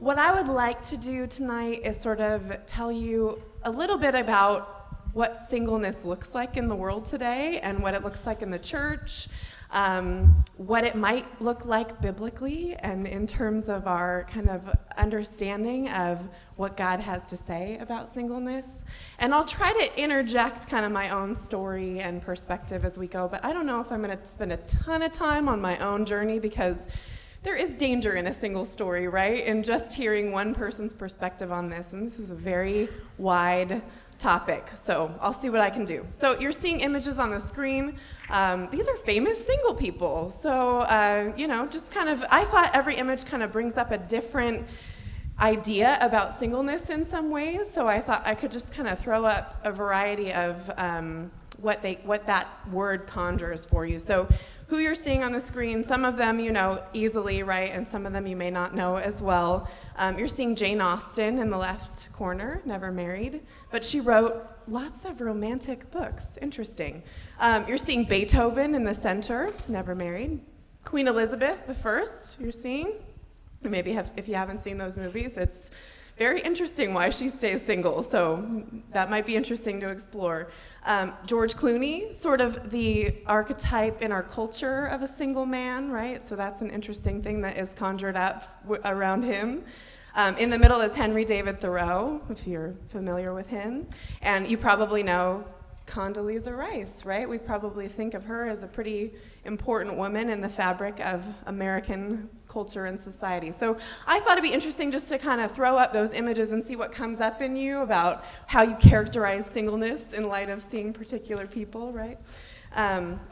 what I would like to do tonight is sort of tell you a little bit about what singleness looks like in the world today and what it looks like in the church, what it might look like biblically and in terms of our kind of understanding of what God has to say about singleness. And I'll try to interject kind of my own story and perspective as we go, but I don't know if I'm going to spend a ton of time on my own journey because there is danger in a single story, right? And just hearing one person's perspective on this, and this is a very wide topic, so I'll see what I can do. So you're seeing images on the screen. These are famous single people. So, just kind of, I thought every image kind of brings up a different idea about singleness in some ways, so I thought I could just kind of throw up a variety of what that word conjures for you. So who you're seeing on the screen, some of them you know easily, right, and some of them you may not know as well. You're seeing Jane Austen in the left corner, never married, but she wrote lots of romantic books, interesting. You're seeing Beethoven in the center, never married. Queen Elizabeth I, you're seeing. Maybe if you haven't seen those movies, it's very interesting why she stays single, so that might be interesting to explore. George Clooney, sort of the archetype in our culture of a single man, right? So that's an interesting thing that is conjured up around him. In the middle is Henry David Thoreau, if you're familiar with him. And you probably know Condoleezza Rice, right? We probably think of her as a pretty important woman in the fabric of American culture and society. So I thought it'd be interesting just to kind of throw up those images and see what comes up in you about how you characterize singleness in light of seeing particular people, right?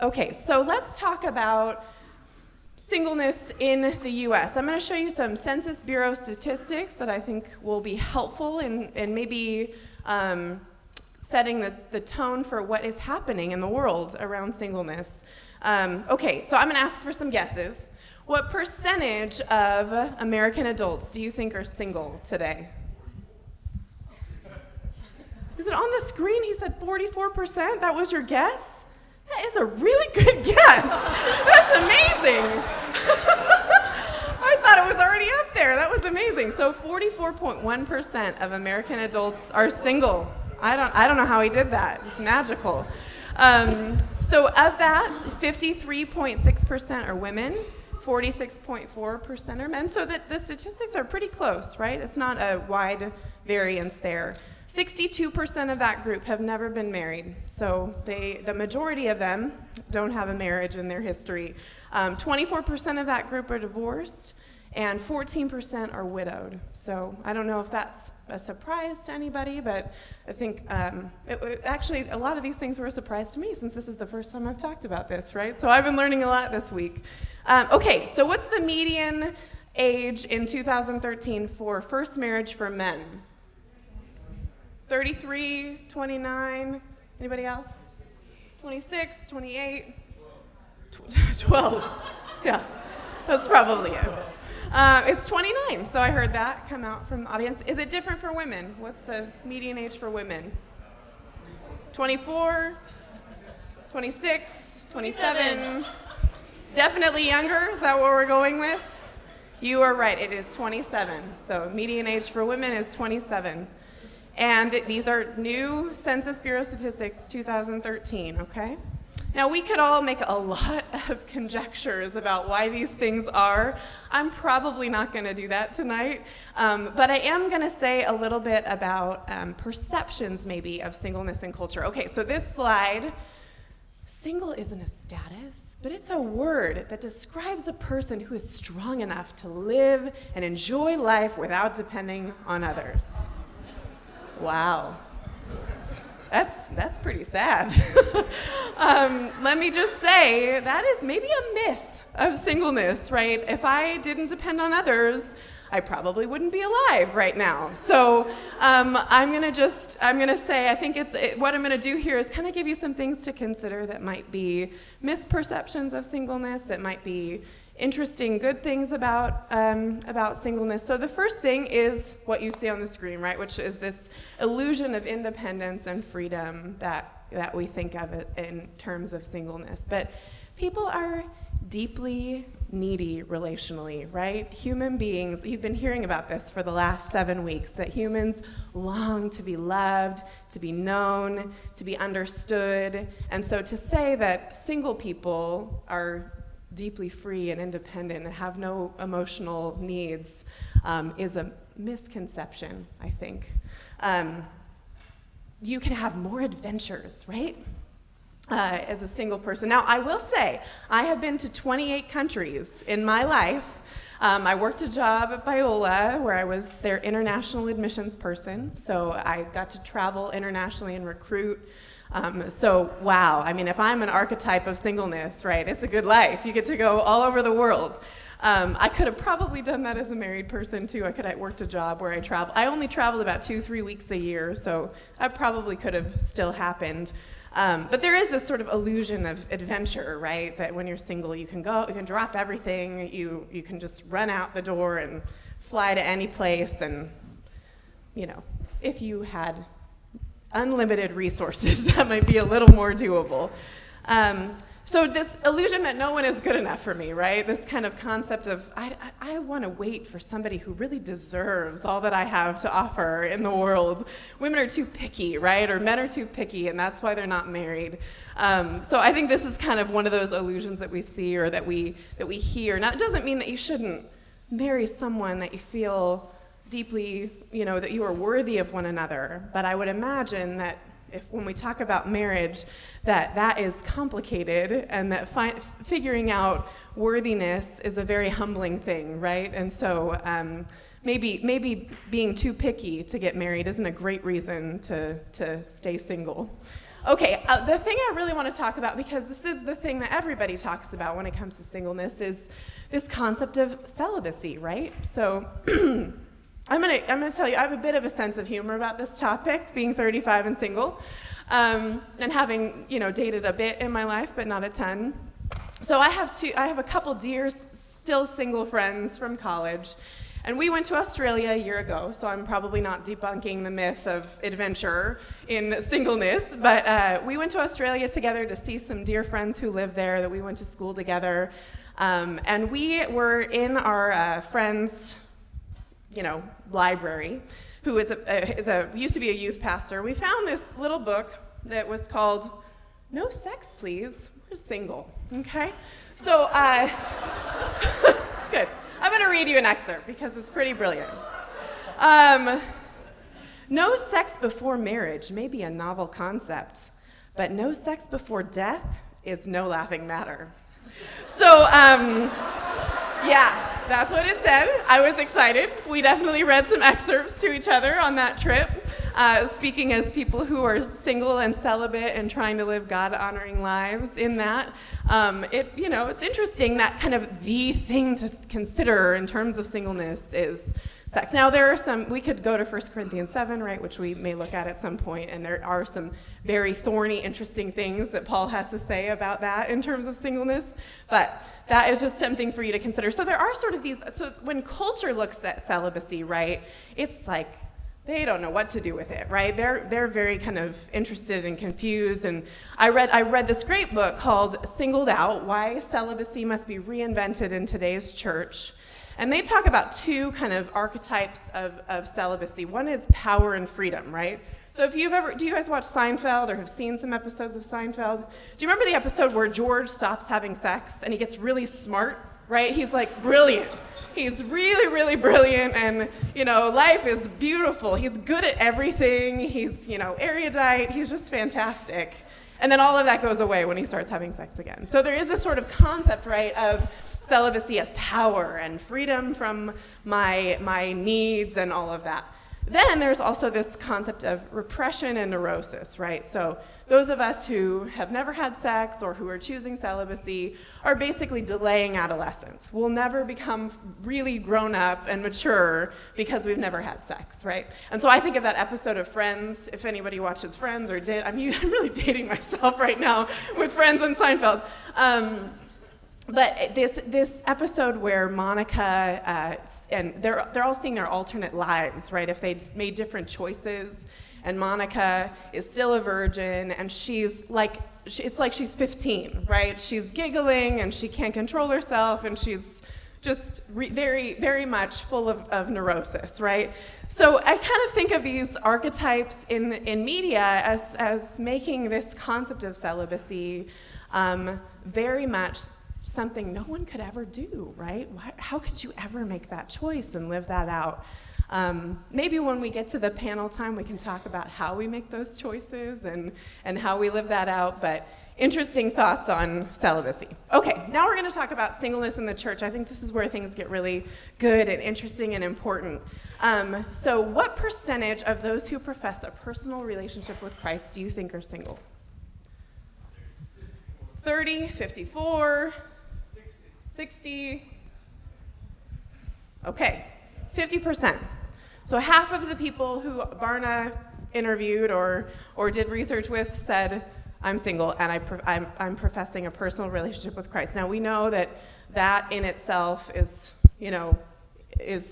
Okay, so let's talk about singleness in the U.S. I'm going to show you some Census Bureau statistics that I think will be helpful in maybe setting the tone for what is happening in the world around singleness. Okay, so I'm going to ask for some guesses. What percentage of American adults do you think are single today? Is it on the screen? He said 44%. That was your guess? That is a really good guess. That's amazing. I thought it was already up there. That was amazing. So 44.1% of American adults are single. I don't know how he did that. It's magical. So of that, 53.6% are women, 46.4% are men. So the statistics are pretty close, right? It's not a wide variance there. 62% of that group have never been married. So the majority of them don't have a marriage in their history. 24% of that group are divorced, and 14% are widowed. So I don't know if that's a surprise to anybody, but I think actually a lot of these things were a surprise to me since this is the first time I've talked about this, right? So I've been learning a lot this week. Okay, so what's the median age in 2013 for first marriage for men? 33, 29, anybody else? 26, 28, 12. Yeah, that's probably it. It's 29, so I heard that come out from the audience. Is it different for women? What's the median age for women? 24, 26, 27. Definitely younger, is that what we're going with? You are right, it is 27. So median age for women is 27. And these are new Census Bureau statistics, 2013, okay? Now, we could all make a lot of conjectures about why these things are. I'm probably not going to do that tonight, but I am going to say a little bit about perceptions, maybe, of singleness in culture. Okay, so this slide, single isn't a status, but it's a word that describes a person who is strong enough to live and enjoy life without depending on others. Wow. That's pretty sad. Let me just say, that is maybe a myth of singleness, right? If I didn't depend on others, I probably wouldn't be alive right now. So I'm gonna say, I think what I'm gonna do here is kind of give you some things to consider that might be misperceptions of singleness, that might be interesting, good things about singleness. So the first thing is what you see on the screen, right, which is this illusion of independence and freedom that we think of it in terms of singleness. But people are deeply, needy relationally, right? Human beings, you've been hearing about this for the last 7 weeks, that humans long to be loved, to be known, to be understood. And so to say that single people are deeply free and independent and have no emotional needs is a misconception, I think. You can have more adventures, right? As a single person. Now, I will say, I have been to 28 countries in my life. I worked a job at Biola where I was their international admissions person, so I got to travel internationally and recruit. So, wow, I mean, if I'm an archetype of singleness, right, it's a good life. You get to go all over the world. I could have probably done that as a married person too. I worked a job where I traveled. I only traveled about 2-3 weeks a year, so that probably could have still happened. But there is this sort of illusion of adventure, right? That when you're single, you can go, you can drop everything, you can just run out the door and fly to any place. And, you know, if you had unlimited resources, that might be a little more doable. So this illusion that no one is good enough for me, right? This kind of concept of, I want to wait for somebody who really deserves all that I have to offer in the world. Women are too picky, right? Or men are too picky, and that's why they're not married. So I think this is kind of one of those illusions that we see or that we hear. Now, it doesn't mean that you shouldn't marry someone that you feel deeply, you know, that you are worthy of one another. But I would imagine that when we talk about marriage, that is complicated, and that figuring out worthiness is a very humbling thing, right? And so maybe being too picky to get married isn't a great reason to stay single. Okay, the thing I really want to talk about, because this is the thing that everybody talks about when it comes to singleness, is this concept of celibacy, right? So I'm gonna tell you, I have a bit of a sense of humor about this topic, being 35 and single, and having, you know, dated a bit in my life, but not a ton. So I have a couple dear, still single friends from college, and we went to Australia a year ago, so I'm probably not debunking the myth of adventure in singleness, but we went to Australia together to see some dear friends who live there that we went to school together, and we were in our friends' library, who used to be a youth pastor. We found this little book that was called "No Sex, Please, We're Single." Okay, so it's good. I'm going to read you an excerpt because it's pretty brilliant. No sex before marriage may be a novel concept, but no sex before death is no laughing matter. So, yeah, that's what it said. I was excited. We definitely read some excerpts to each other on that trip. Speaking as people who are single and celibate and trying to live God-honoring lives in that, it's interesting that kind of the thing to consider in terms of singleness is sex. Now, we could go to 1 Corinthians 7, right, which we may look at some point, and there are some very thorny, interesting things that Paul has to say about that in terms of singleness, but that is just something for you to consider. So there are sort of these, so when culture looks at celibacy, right, it's like, they don't know what to do with it, right? They're very kind of interested and confused. And I read this great book called Singled Out: Why Celibacy Must Be Reinvented in Today's Church. And they talk about two kind of archetypes of celibacy. One is power and freedom, right? So do you guys watch Seinfeld or have seen some episodes of Seinfeld? Do you remember the episode where George stops having sex and he gets really smart, right? He's like brilliant. He's really, really brilliant, and, life is beautiful. He's good at everything. He's, erudite. He's just fantastic. And then all of that goes away when he starts having sex again. So there is this sort of concept, right, of celibacy as power and freedom from my needs and all of that. Then there's also this concept of repression and neurosis, right? So those of us who have never had sex or who are choosing celibacy are basically delaying adolescence. We'll never become really grown up and mature because we've never had sex, right? And so I think of that episode of Friends, if anybody watches Friends or did. I'm really dating myself right now with Friends and Seinfeld. But this episode where Monica and they're all seeing their alternate lives, right? If they made different choices, and Monica is still a virgin, and she's like, it's like she's 15, right? She's giggling and she can't control herself, and she's just very, very much full of neurosis, right? So I kind of think of these archetypes in media as making this concept of celibacy very much something no one could ever do, right? How could you ever make that choice and live that out? Maybe when we get to the panel time, we can talk about how we make those choices and how we live that out, but interesting thoughts on celibacy. Okay, now we're going to talk about singleness in the church. I think this is where things get really good and interesting and important. So what percentage of those who profess a personal relationship with Christ do you think are single? 30, 54, 60. Okay, 50%. So half of the people who Barna interviewed or did research with said, I'm single and I'm professing a personal relationship with Christ. Now we know that in itself is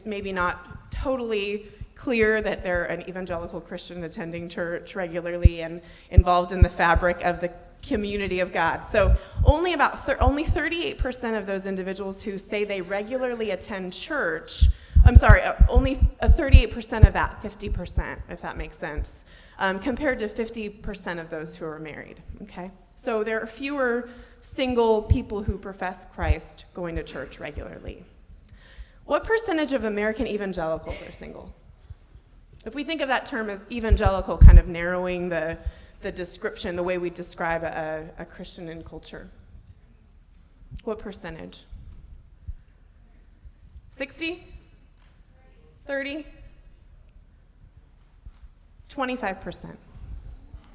maybe not totally clear that they're an evangelical Christian attending church regularly and involved in the fabric of the community of God. So only 38% of those individuals who say they regularly attend church, only 38% of that, 50%, if that makes sense, compared to 50% of those who are married, okay? So there are fewer single people who profess Christ going to church regularly. What percentage of American evangelicals are single? If we think of that term as evangelical, kind of narrowing the description, the way we describe a Christian in culture. What percentage? 60? 30? 25%.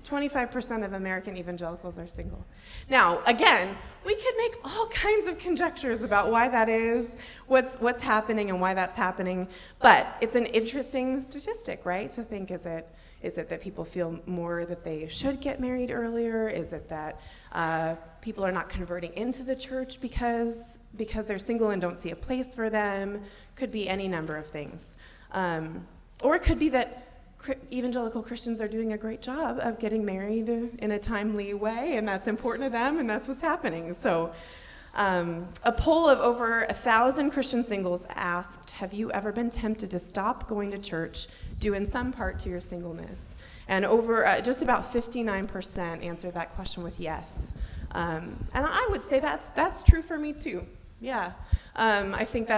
25% of American evangelicals are single. Now, again, we could make all kinds of conjectures about why that is, what's happening and why that's happening, but it's an interesting statistic, right? To think, is it that people feel more that they should get married earlier? Is it that people are not converting into the church because they're single and don't see a place for them? Could be any number of things. Or it could be that evangelical Christians are doing a great job of getting married in a timely way, and that's important to them, and that's what's happening. So a poll of over 1,000 Christian singles asked, have you ever been tempted to stop going to church due in some part to your singleness? And over just about 59% answered that question with yes. And I would say that's true for me too. Yeah. I think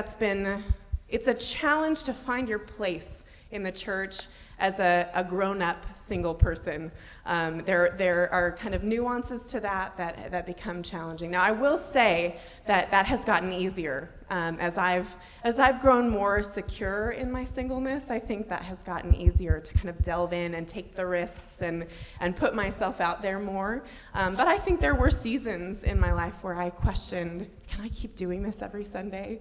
it's a challenge to find your place in the church as a grown-up single person. There are kind of nuances to that become challenging. Now, I will say that has gotten easier. As I've grown more secure in my singleness, I think that has gotten easier to kind of delve in and take the risks and put myself out there more. But I think there were seasons in my life where I questioned, can I keep doing this every Sunday?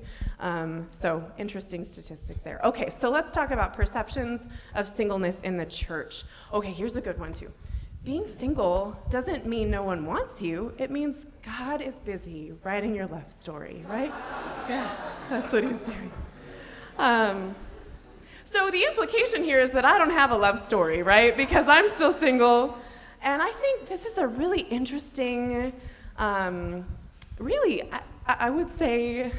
So interesting statistic there. Okay, so let's talk about perceptions of singleness in the church. Okay, here's a good one too. Being single doesn't mean no one wants you. It means God is busy writing your love story, right? Yeah, that's what he's doing. So the implication here is that I don't have a love story, right? Because I'm still single. And I think this is a really interesting, I would say,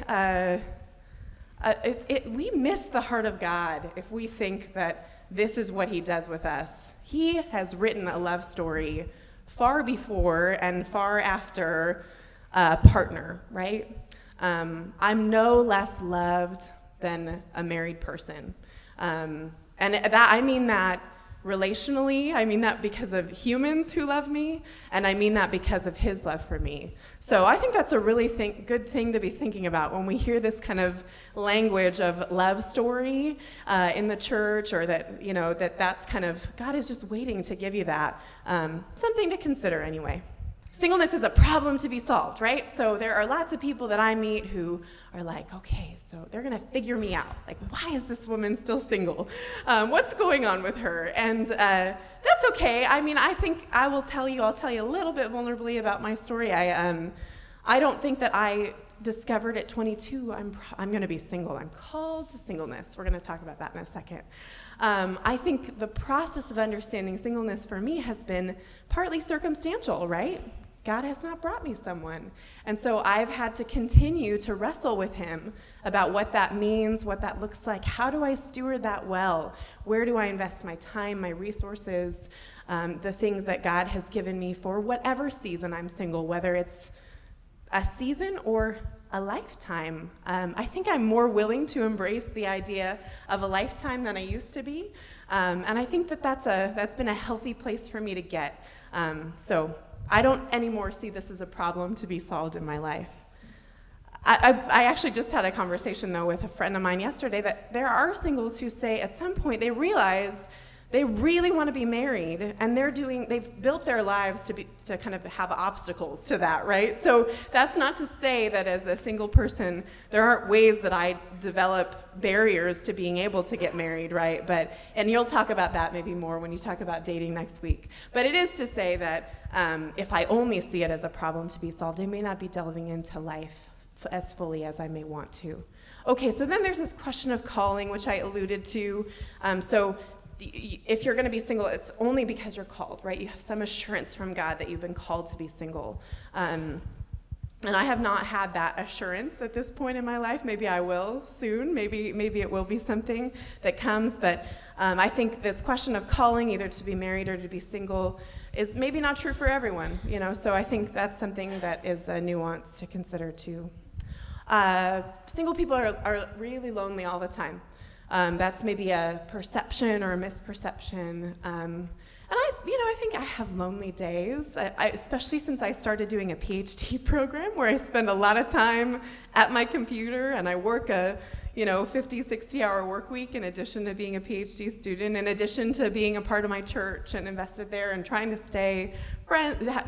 we miss the heart of God if we think that this is what he does with us. He has written a love story far before and far after a partner, right? I'm no less loved than a married person. And that I mean that relationally, I mean that because of humans who love me, and I mean that because of his love for me. So I think that's a really good thing to be thinking about when we hear this kind of language of love story in the church, or that that's kind of, God is just waiting to give you that. Something to consider anyway. Singleness is a problem to be solved, right? So there are lots of people that I meet who are like, okay, so they're gonna figure me out. Like, why is this woman still single? What's going on with her? And that's okay. I mean, I think I'll tell you a little bit vulnerably about my story. I don't think that I discovered at 22, I'm going to be single. I'm called to singleness. We're going to talk about that in a second. I think the process of understanding singleness for me has been partly circumstantial, right? God has not brought me someone. And so I've had to continue to wrestle with him about what that means, what that looks like. How do I steward that well? Where do I invest my time, my resources, the things that God has given me for whatever season I'm single, whether it's a season or a lifetime. I think I'm more willing to embrace the idea of a lifetime than I used to be. And I think that's been a healthy place for me to get. So I don't anymore see this as a problem to be solved in my life. I actually just had a conversation, though, with a friend of mine yesterday that there are singles who say at some point they realize they really want to be married, and they've built their lives to kind of have obstacles to that, right? So that's not to say that as a single person, there aren't ways that I develop barriers to being able to get married, right? And you'll talk about that maybe more when you talk about dating next week. But it is to say that if I only see it as a problem to be solved, I may not be delving into life as fully as I may want to. Okay, so then there's this question of calling, which I alluded to. So if you're going to be single, it's only because you're called, right? You have some assurance from God that you've been called to be single. And I have not had that assurance at this point in my life. Maybe I will soon. Maybe it will be something that comes. But I think this question of calling, either to be married or to be single, is maybe not true for everyone. So I think that's something that is a nuance to consider too. Single people are really lonely all the time. That's maybe a perception or a misperception. And I think I have lonely days, especially since I started doing a PhD program where I spend a lot of time at my computer and I work a 50, 60-hour work week in addition to being a PhD student, in addition to being a part of my church and invested there and trying to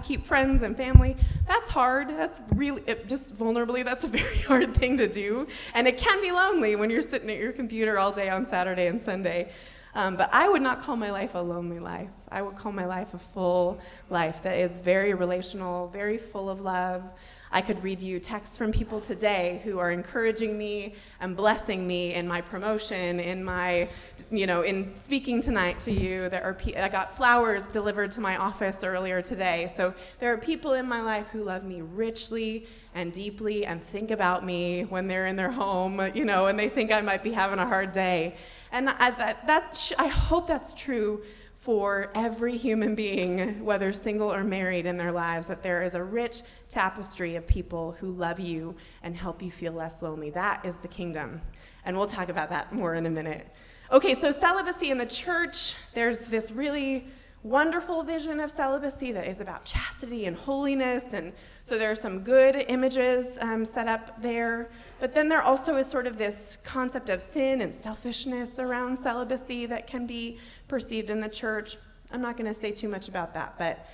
keep friends and family. That's hard. That's really, just vulnerably, that's a very hard thing to do. And it can be lonely when you're sitting at your computer all day on Saturday and Sunday. But I would not call my life a lonely life. I would call my life a full life that is very relational, very full of love. I could read you texts from people today who are encouraging me and blessing me in my promotion, in my, in speaking tonight to you. I got flowers delivered to my office earlier today. So there are people in my life who love me richly and deeply and think about me when they're in their home, and they think I might be having a hard day. And I hope that's true for every human being, whether single or married in their lives, that there is a rich tapestry of people who love you and help you feel less lonely. That is the kingdom. And we'll talk about that more in a minute. Okay, so celibacy in the church, there's this really wonderful vision of celibacy that is about chastity and holiness, and so there are some good images set up there. But then there also is sort of this concept of sin and selfishness around celibacy that can be perceived in the church. I'm not going to say too much about that, but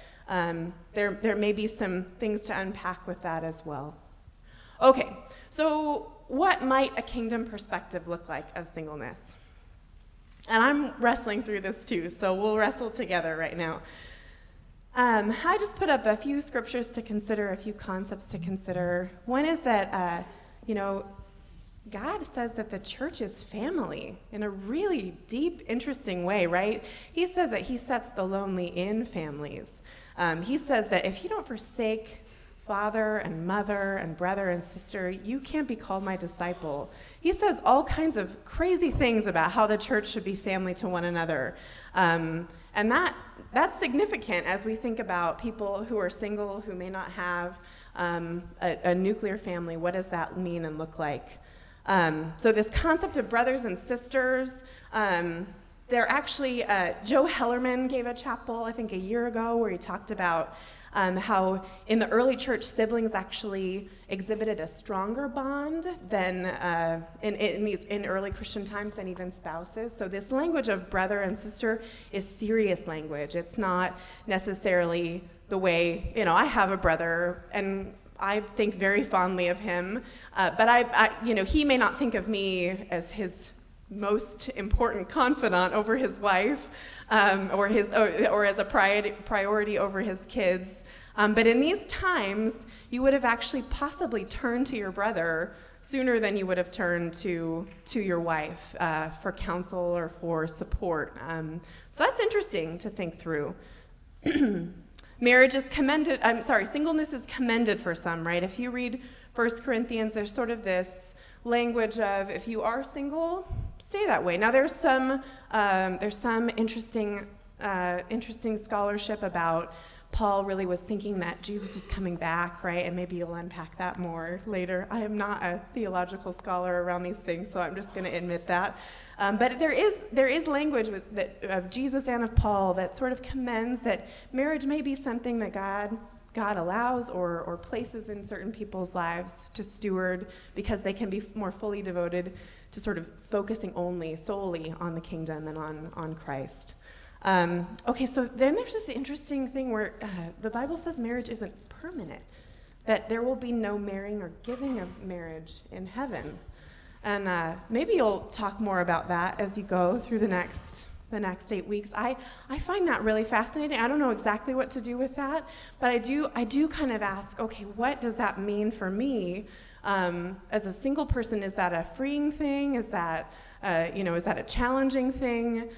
there may be some things to unpack with that as well. Okay, so what might a kingdom perspective look like of singleness? And I'm wrestling through this too, so we'll wrestle together right now. I just put up a few scriptures to consider, a few concepts to consider. One is that, God says that the church is family in a really deep, interesting way, right? He says that he sets the lonely in families. He says that if you don't forsake father and mother and brother and sister, you can't be called my disciple. He says all kinds of crazy things about how the church should be family to one another. And that's significant as we think about people who are single, who may not have a nuclear family. What does that mean and look like? So this concept of brothers and sisters, they're actually, Joe Hellerman gave a chapel, I think a year ago, where he talked about how in the early church, siblings actually exhibited a stronger bond than in early Christian times than even spouses. So this language of brother and sister is serious language. It's not necessarily the way, I have a brother, and I think very fondly of him, but he may not think of me as his most important confidant over his wife, or as a priority over his kids. But in these times, you would have actually possibly turned to your brother sooner than you would have turned to your wife for counsel or for support. So that's interesting to think through. Singleness is commended for some, right? If you read 1 Corinthians, there's sort of this language of, if you are single, stay that way. Now there's some interesting scholarship about Paul really was thinking that Jesus was coming back, right? And maybe you'll unpack that more later. I am not a theological scholar around these things, so I'm just going to admit that. But there is language of Jesus and of Paul that sort of commends that marriage may be something that God allows or places in certain people's lives to steward because they can be more fully devoted to sort of focusing solely on the kingdom and on Christ. Okay, so then there's this interesting thing where the Bible says marriage isn't permanent, that there will be no marrying or giving of marriage in heaven. And maybe you'll talk more about that as you go through the next 8 weeks. I find that really fascinating. I don't know exactly what to do with that, but I do kind of ask, okay, what does that mean for me? As a single person, is that a freeing thing? Is that a challenging thing?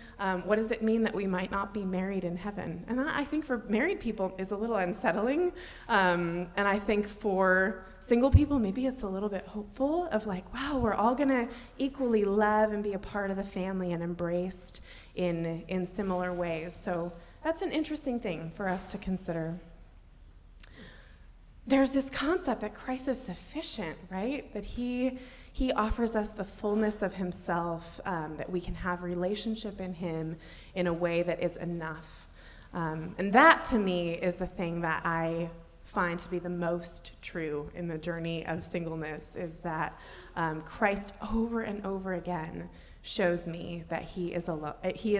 What does it mean that we might not be married in heaven? And I think for married people is a little unsettling. And I think for single people, maybe it's a little bit hopeful of like, wow, we're all going to equally love and be a part of the family and embraced in similar ways. So that's an interesting thing for us to consider. There's this concept that Christ is sufficient, right? That he offers us the fullness of himself, that we can have relationship in him in a way that is enough. And that, to me, is the thing that I find to be the most true in the journey of singleness, is that Christ over and over again shows me that he is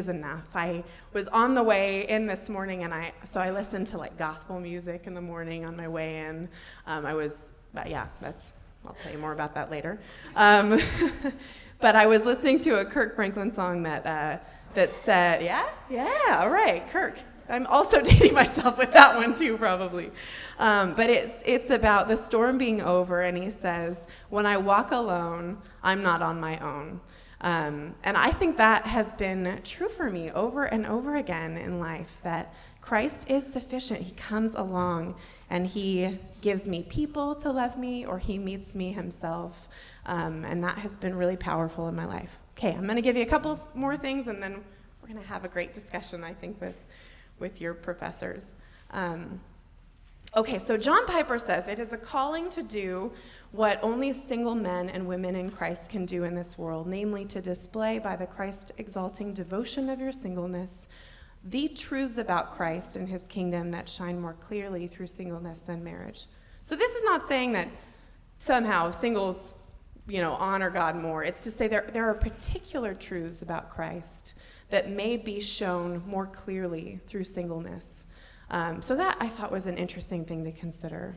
enough. I was on the way in this morning, and I listened to like gospel music in the morning on my way in. I'll tell you more about that later. But I was listening to a Kirk Franklin song that said, all right, Kirk. I'm also dating myself with that one too, probably. But it's about the storm being over, and he says, "When I walk alone, I'm not on my own." And I think that has been true for me over and over again in life, that Christ is sufficient. He comes along and he gives me people to love me, or he meets me himself. And that has been really powerful in my life. Okay, I'm going to give you a couple more things, and then we're going to have a great discussion, I think, with your professors. Okay, so John Piper says, "It is a calling to do what only single men and women in Christ can do in this world, namely to display by the Christ-exalting devotion of your singleness the truths about Christ and his kingdom that shine more clearly through singleness than marriage." So this is not saying that somehow singles, honor God more. It's to say there are particular truths about Christ that may be shown more clearly through singleness. So that I thought was an interesting thing to consider.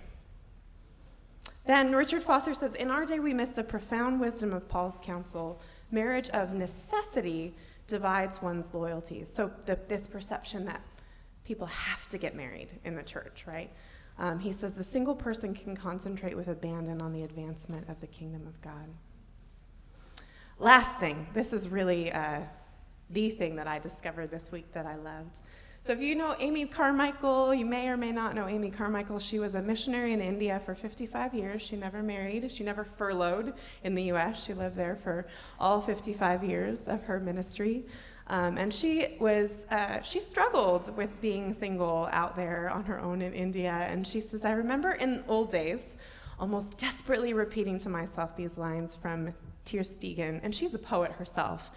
Then Richard Foster says, "In our day we miss the profound wisdom of Paul's counsel. Marriage of necessity divides one's loyalties." So this perception that people have to get married in the church, right? He says the single person can concentrate with abandon on the advancement of the kingdom of God. Last thing, this is really the thing that I discovered this week that I loved. So if you know Amy Carmichael, you may or may not know Amy Carmichael. She was a missionary in India for 55 years. She never married. She never furloughed in the U.S. She lived there for all 55 years of her ministry. And she struggled with being single out there on her own in India. And she says, "I remember in old days almost desperately repeating to myself these lines from Ter Stegen," and she's a poet herself.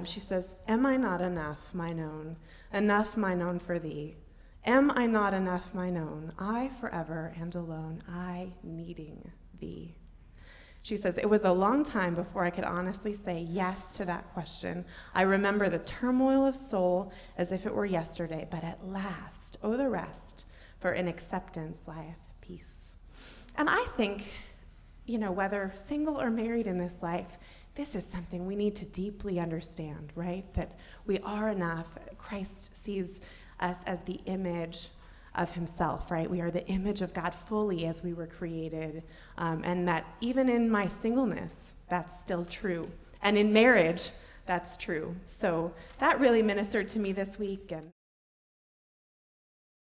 She says, "Am I not enough, mine own? Enough, mine own, for thee? Am I not enough, mine own? I forever and alone, I needing thee." She says, "It was a long time before I could honestly say yes to that question. I remember the turmoil of soul as if it were yesterday, but at last, oh, the rest, for in acceptance lieth peace." And I think, whether single or married in this life, this is something we need to deeply understand, right? That we are enough. Christ sees us as the image of himself, right? We are the image of God fully as we were created, and that even in my singleness, that's still true. And in marriage, that's true. So that really ministered to me this week. And